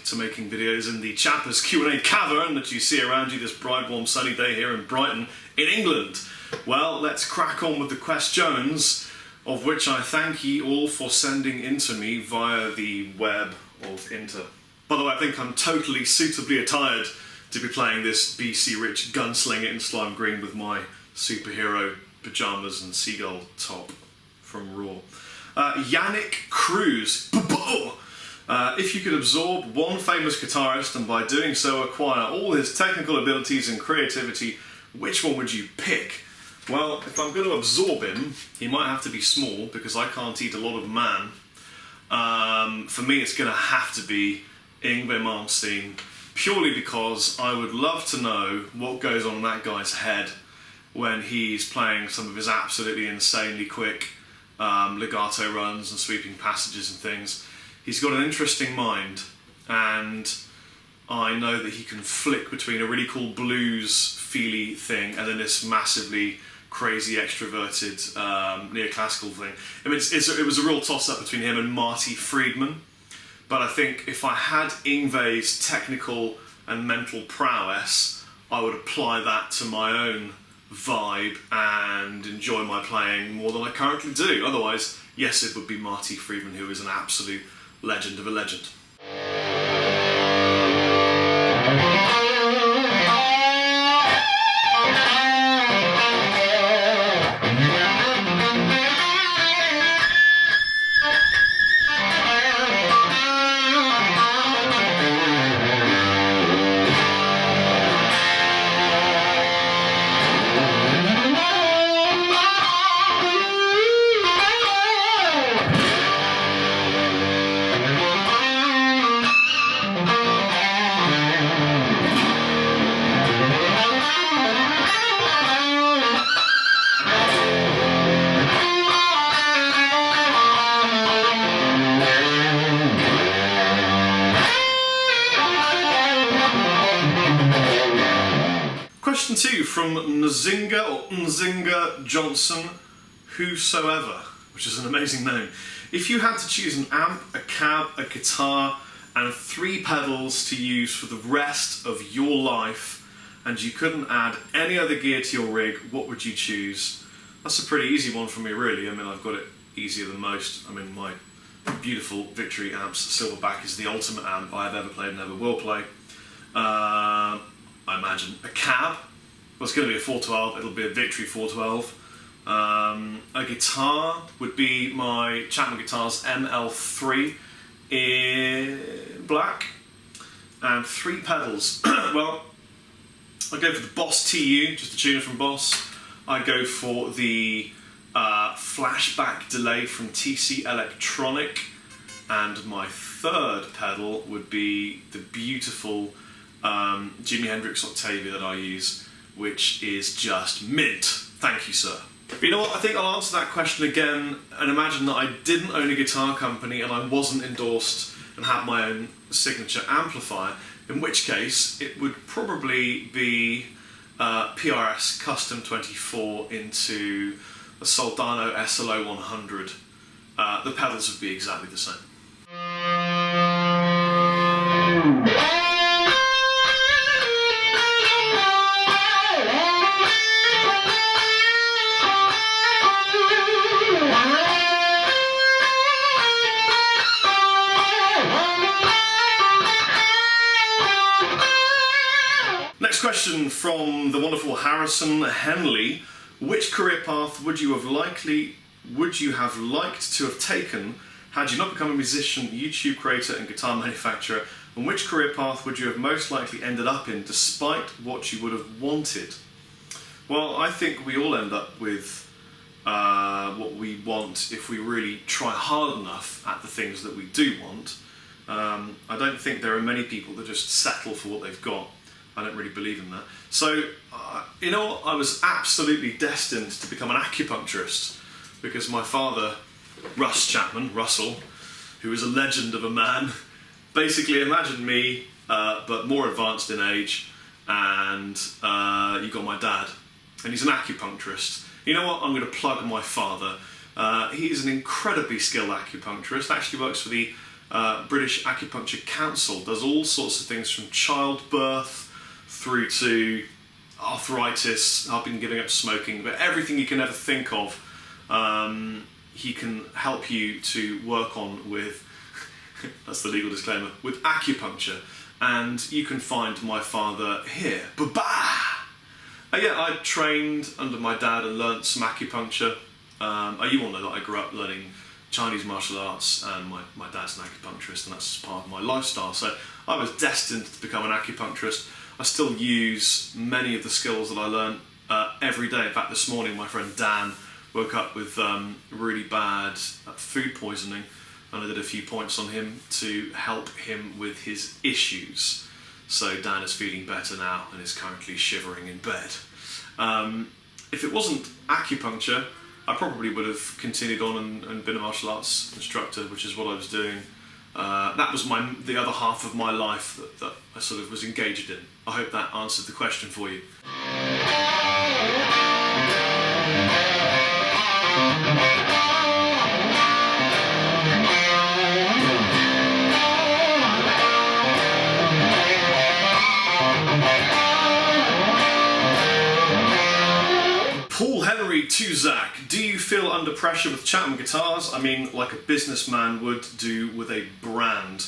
to making videos in the Chappers Q&A Cavern that you see around you this bright, warm, sunny day here in Brighton, in England. Well, let's crack on with the questions, of which I thank ye all for sending in to me via the web of Inter. By the way, I think I'm totally suitably attired to be playing this BC Rich Gunslinger in slime green with my superhero pyjamas and seagull top from Raw. Yannick Cruz. If you could absorb one famous guitarist and by doing so acquire all his technical abilities and creativity, which one would you pick? Well, if I'm going to absorb him, he might have to be small because I can't eat a lot of man. For me, it's going to have to be Yngwie Malmsteen, purely because I would love to know what goes on in that guy's head when he's playing some of his absolutely insanely quick legato runs and sweeping passages and things. He's got an interesting mind, and I know that he can flick between a really cool blues feely thing and then this massively crazy extroverted neoclassical thing. I mean, it was a real toss-up between him and Marty Friedman, but I think if I had Yngwie's technical and mental prowess, I would apply that to my own vibe and enjoy my playing more than I currently do. Otherwise, yes, it would be Marty Friedman, who is an absolute legend of a legend. Question 2 from Nzinga Johnson, whosoever, which is an amazing name. If you had to choose an amp, a cab, a guitar, and 3 pedals to use for the rest of your life, and you couldn't add any other gear to your rig, what would you choose? That's a pretty easy one for me, really. I mean, I've got it easier than most. I mean, my beautiful Victory amps Silverback is the ultimate amp I have ever played and ever will play. I imagine a cab. Well, it's going to be a 412, it'll be a Victory 412. A guitar would be my Chapman Guitars ML3 in black. And 3 pedals. Well, I'd go for the Boss TU, just a tuner from Boss. I'd go for the flashback delay from TC Electronic. And my 3rd pedal would be the beautiful Jimi Hendrix Octavia that I use, which is just mint. Thank you, sir. But you know what, I think I'll answer that question again and imagine that I didn't own a guitar company and I wasn't endorsed and had my own signature amplifier, in which case it would probably be PRS Custom 24 into a Soldano SLO 100. The pedals would be exactly the same. Next question from the wonderful Harrison Henley. Which career path would you have liked to have taken had you not become a musician, YouTube creator and guitar manufacturer? And which career path would you have most likely ended up in despite what you would have wanted? Well, I think we all end up with what we want if we really try hard enough at the things that we do want. I don't think there are many people that just settle for what they've got. I don't really believe in that. So, you know what? I was absolutely destined to become an acupuncturist because my father, Russell, who is a legend of a man, basically imagine me, but more advanced in age, and you got my dad, and he's an acupuncturist. You know what? I'm going to plug my father. He is an incredibly skilled acupuncturist, actually works for the British Acupuncture Council does all sorts of things from childbirth through to arthritis, helping giving up smoking, but everything you can ever think of, he can help you to work on with, that's the legal disclaimer, with acupuncture. And you can find my father here. Ba-ba! Yeah, I trained under my dad and learnt some acupuncture. You all know that I grew up learning Chinese martial arts, and my dad's an acupuncturist, and that's part of my lifestyle. So I was destined to become an acupuncturist. I still use many of the skills that I learned every day. In fact, this morning my friend Dan woke up with really bad food poisoning, and I did a few points on him to help him with his issues. So Dan is feeling better now and is currently shivering in bed. If it wasn't acupuncture, I probably would have continued on and been a martial arts instructor, which is what I was doing. That was the other half of my life that I sort of was engaged in. I hope that answered the question for you. Paul Henry Tuzak, do you feel under pressure with Chapman guitars? I mean, like a businessman would do with a brand.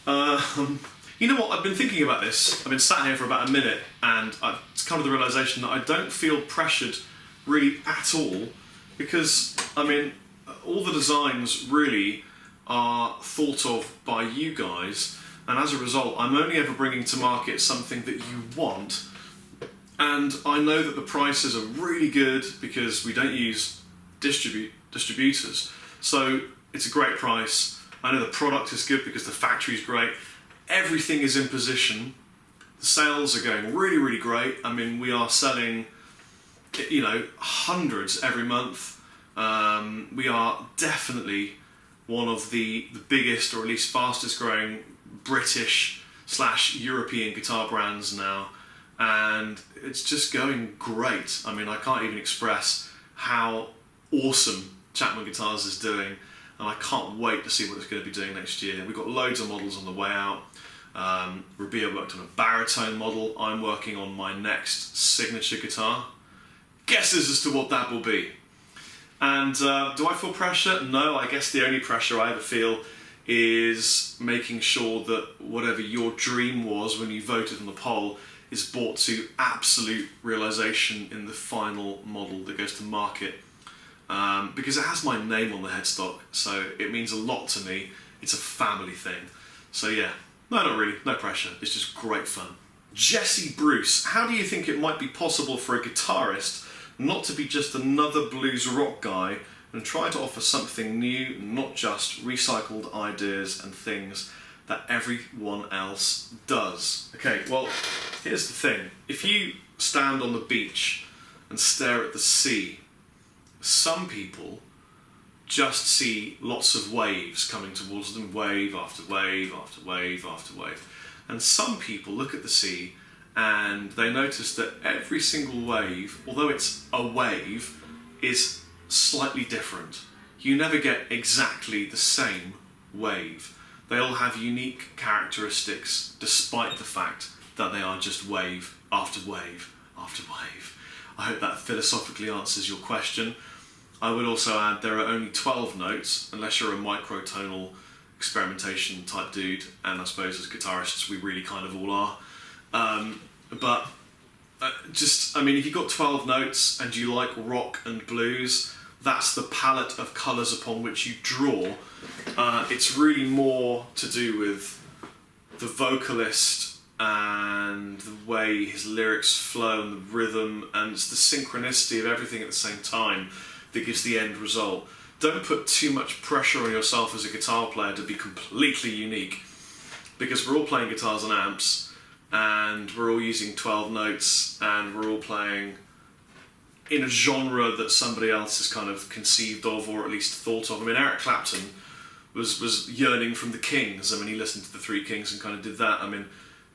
You know what, I've been thinking about this. I've been sat here for about a minute, and I've come to the realisation that I don't feel pressured really at all, because, I mean, all the designs really are thought of by you guys, and as a result, I'm only ever bringing to market something that you want. And I know that the prices are really good because we don't use distributors. So it's a great price. I know the product is good because the factory is great. Everything is in position. The sales are going really, really great. I mean, we are selling, you know, hundreds every month. We are definitely one of the biggest, or at least fastest growing British/European guitar brands now. And it's just going great. I mean, I can't even express how awesome Chapman Guitars is doing, and I can't wait to see what it's going to be doing next year. We've got loads of models on the way out. Rabia worked on a baritone model. I'm working on my next signature guitar. Guesses as to what that will be. And do I feel pressure? No, I guess the only pressure I ever feel is making sure that whatever your dream was when you voted on the poll is brought to absolute realisation in the final model that goes to market. Because it has my name on the headstock, so it means a lot to me. It's a family thing. So yeah, no, not really, no pressure. It's just great fun. Jesse Bruce, how do you think it might be possible for a guitarist not to be just another blues rock guy and try to offer something new, not just recycled ideas and things that everyone else does? Okay, well, here's the thing. If you stand on the beach and stare at the sea, some people just see lots of waves coming towards them, wave after wave after wave after wave. And some people look at the sea and they notice that every single wave, although it's a wave, is slightly different. You never get exactly the same wave. They all have unique characteristics despite the fact that they are just wave after wave after wave. I hope that philosophically answers your question. I would also add there are only 12 notes, unless you're a microtonal experimentation type dude, and I suppose as guitarists we really kind of all are. I mean, if you've got 12 notes and you like rock and blues, that's the palette of colours upon which you draw. It's really more to do with the vocalist and the way his lyrics flow and the rhythm, and it's the synchronicity of everything at the same time that gives the end result. Don't put too much pressure on yourself as a guitar player to be completely unique, because we're all playing guitars and amps, and we're all using 12 notes, and we're all playing in a genre that somebody else has kind of conceived of, or at least thought of. I mean, Eric Clapton was yearning from the Kings. I mean, he listened to the Three Kings and kind of did that. I mean,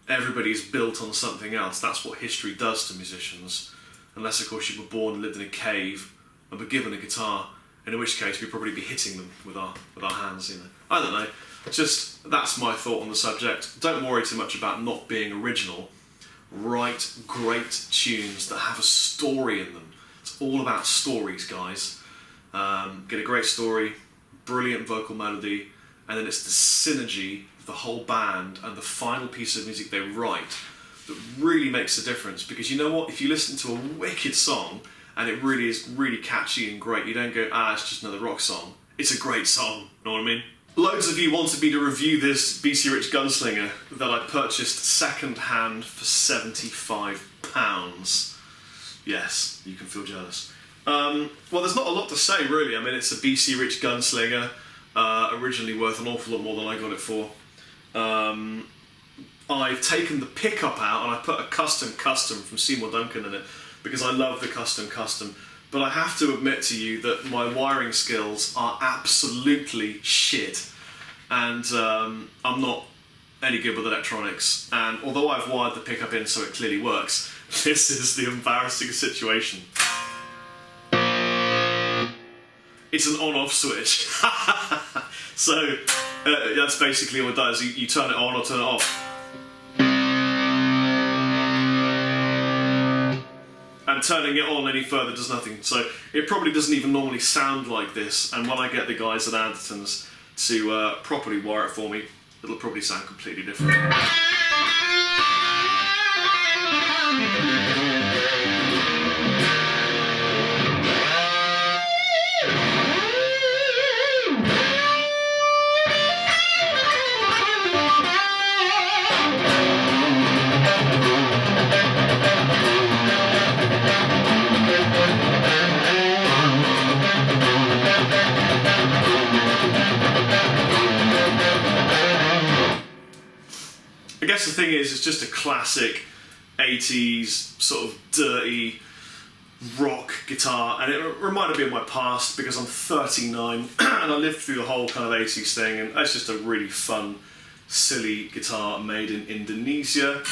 everybody's built on something else. That's what history does to musicians. Unless, of course, you were born and lived in a cave and were given a guitar in which case we'd probably be hitting them with our hands, you know. I don't know. Just, that's my thought on the subject. Don't worry too much about not being original. Write great tunes that have a story in them. It's all about stories, guys. Get a great story, brilliant vocal melody, and then it's the synergy of the whole band and the final piece of music they write that really makes a difference. Because you know what? If you listen to a wicked song and it really is really catchy and great, you don't go, it's just another rock song. It's a great song, you know what I mean? Loads of you wanted me to review this BC Rich Gunslinger that I purchased second hand for £75. Yes, you can feel jealous. Well, there's not a lot to say really. I mean, it's a BC Rich Gunslinger, originally worth an awful lot more than I got it for. I've taken the pickup out and I put a custom from Seymour Duncan in it because I love the custom. But I have to admit to you that my wiring skills are absolutely shit, and I'm not any good with electronics. And although I've wired the pickup in so it clearly works, this is the embarrassing situation. It's an on-off switch. So that's basically what it does. You turn it on or turn it off. And turning it on any further does nothing. So it probably doesn't even normally sound like this. And when I get the guys at Andertons to properly wire it for me, it'll probably sound completely different. I guess the thing is, it's just a classic 80s sort of dirty rock guitar, and it reminded me of my past because I'm 39 and I lived through the whole kind of 80s thing, and it's just a really fun, silly guitar made in Indonesia.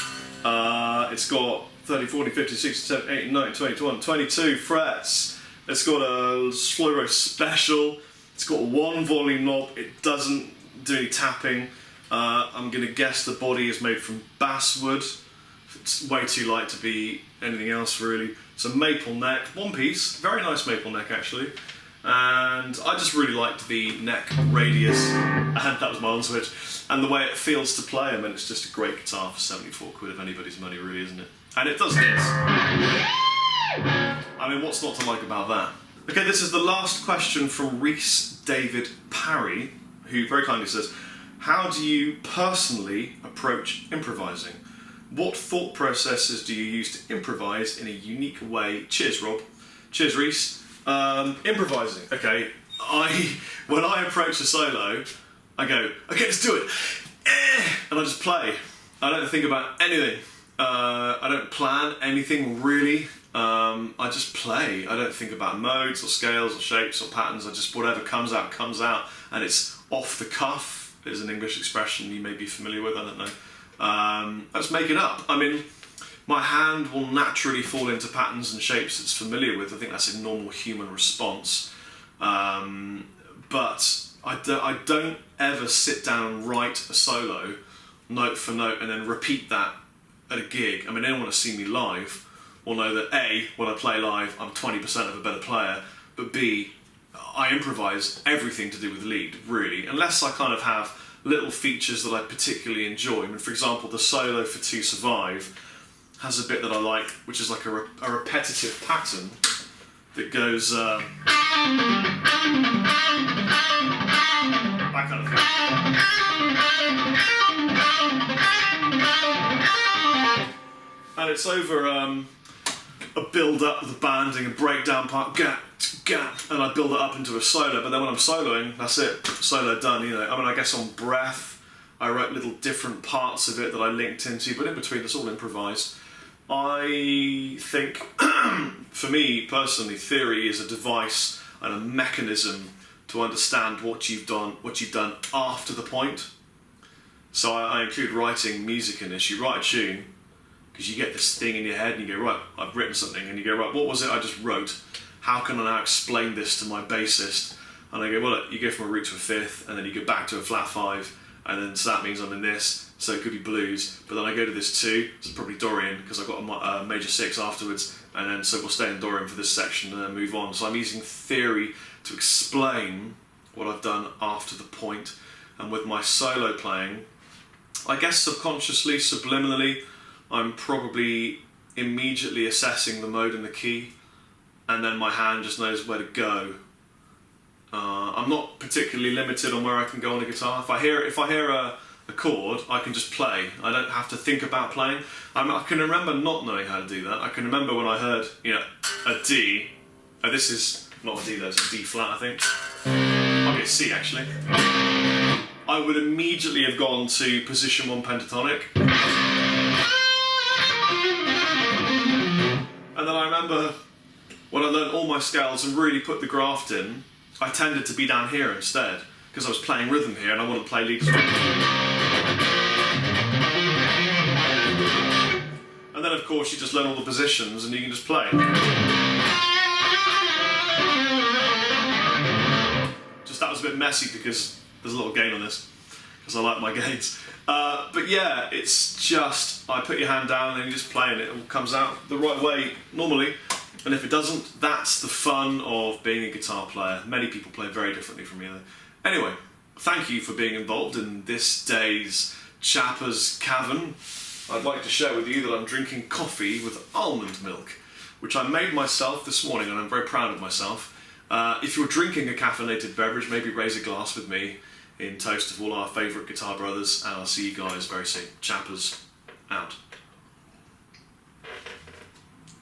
It's got 30, 40, 50, 60, 70, 80, 90, 20, 21, 22 frets. It's got a Slowro Special. It's got one volume knob. It doesn't do any tapping. I'm going to guess the body is made from basswood. It's way too light to be anything else really. It's a maple neck, one piece, very nice maple neck actually. And I just really liked the neck radius, and that was my on switch, and the way it feels to play. I mean, it's just a great guitar for 74 quid of anybody's money really, isn't it? And it does this. I mean, what's not to like about that? Okay, this is the last question from Rhys David Parry, who very kindly says, how do you personally approach improvising? What thought processes do you use to improvise in a unique way? Cheers, Rob. Cheers, Rhys. Improvising. Okay, when I approach a solo, I go, okay, let's do it. And I just play. I don't think about anything. I don't plan anything really. I just play. I don't think about modes or scales or shapes or patterns. I just, whatever comes out, and it's off the cuff. Is an English expression you may be familiar with, I don't know. Let's make it up. I mean, my hand will naturally fall into patterns and shapes it's familiar with. I think that's a normal human response. But I don't ever sit down and write a solo, note for note, and then repeat that at a gig. I mean, anyone who's seen me live will know that A, when I play live, I'm 20% of a better player, but B, I improvise everything to do with lead, really, unless I kind of have little features that I particularly enjoy. I mean, for example, the solo for To Survive has a bit that I like, which is like a repetitive pattern that goes that kind of thing. And it's over a build-up with the banding, a breakdown part, gap, and I build it up into a solo, but then when I'm soloing, that's it, solo done, you know. I mean, I guess on Breath, I wrote little different parts of it that I linked into, but in between, it's all improvised. I think, for me, personally, theory is a device and a mechanism to understand what you've done after the point. So I include writing music in this. You write a tune, because you get this thing in your head and you go, right, I've written something, and you go, right, what was it I just wrote? how can I now explain this to my bassist? And I go, well, look, you go from a root to a fifth, and then you go back to a flat 5, and then so that means I'm in this, so it could be blues. But then I go to this 2, so probably Dorian, because I've got a major 6 afterwards, and then so we'll stay in Dorian for this section and then move on. So I'm using theory to explain what I've done after the point. And with my solo playing, I guess subconsciously, subliminally, I'm probably immediately assessing the mode and the key, and then my hand just knows where to go. I'm not particularly limited on where I can go on a guitar. If I hear a chord, I can just play. I don't have to think about playing. I can remember not knowing how to do that. I can remember when I heard, a D. Oh, this is not a D though, it's a D flat, I think. Might be a C actually. I would immediately have gone to position 1 pentatonic. And then I remember when I learned all my scales and really put the graft in, I tended to be down here instead, because I was playing rhythm here and I wanted to play lead. And then of course you just learn all the positions and you can just play. Just that was a bit messy because there's a lot of gain on this, because I like my gains. But yeah, it's just, I put your hand down and you just play and it all comes out the right way normally. And if it doesn't, that's the fun of being a guitar player. Many people play very differently from me though. Anyway, thank you for being involved in this day's Chappers Cavern. I'd like to share with you that I'm drinking coffee with almond milk, which I made myself this morning and I'm very proud of myself. If you're drinking a caffeinated beverage, maybe raise a glass with me in toast of all our favourite guitar brothers, and I'll see you guys very soon. Chappers out.